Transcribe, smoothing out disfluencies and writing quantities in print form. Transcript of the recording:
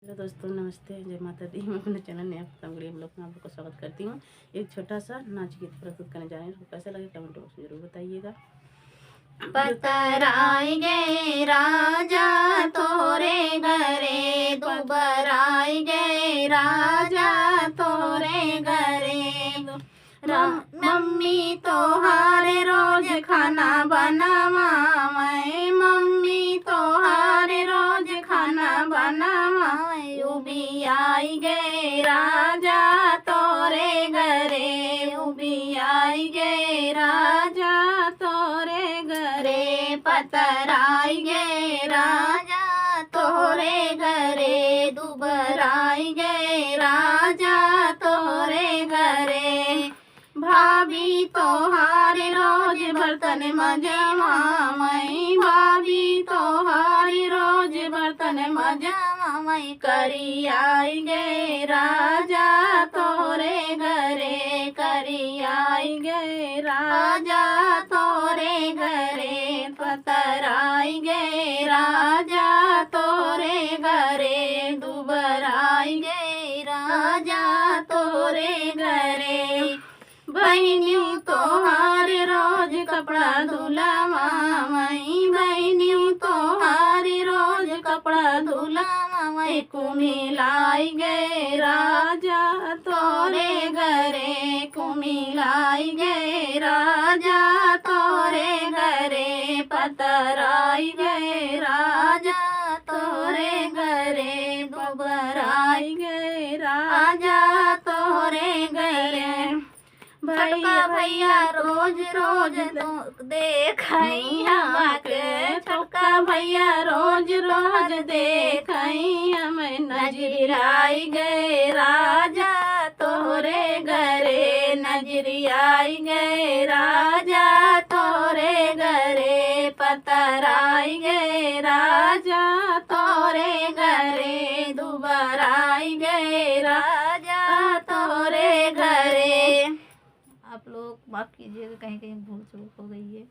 Hello दोस्तों, नमस्ते, जय माता दी। मैं अपने चैनल नया पतंगड़ी ब्लॉग में आप लोग का स्वागत करती हूँ। एक छोटा सा नाच गीत प्रस्तुत करने जा रहे हैं। उसको कैसा लगे कमेंट बॉक्स में जरूर बताइएगा। पतराई गे राजा तोरे घरे, दुबराई गे राजा तोरे घरे। मम्मी तोहारे रोज खाना बनावाए, मम्मी तोहारे रोज खाना बनावाए। उबी आई गे राजा तोरे घरे, उबी आई गे राजा तोरे घरे। पतराई गे राजा तोरे घरे, दुबराई गे राजा तोरे घरे। भाभी तोहारे रोज बर्तन मजमावई, भाभी तोहारी रोज बर्तन मजमावई। करी आई गे राजा तोरे घरे, करी आई गे राजा तोरे घरे। पतराई गे राजा तोरे घरे, दुबराई गे राजा तोरे घरे। बहनियों तोहारे रोज कपड़ा धुलावाई, बहनियों तोहारी रोज कपड़ा धुलावाई। कुमिलाई गे राजा तोरे घरे, कुमिलाई गे राजा तोरे घरे। पतराई गे राजा तोरे घरे, दुबराई गे राजा तोरे घरे। भैया रोज रोज देखई हमके, छोटका भैया रोज रोज देखई हमें। नजरियाई गे राजा तोरे घरे, नजरियाई गे राजा तोरे घरे। पतराई गे राजा तोरे घरे, दुबराई गे राजा तोरे घरे। आप लोग माफ़ कीजिएगा, कहीं कहीं भूल चूक हो गई है।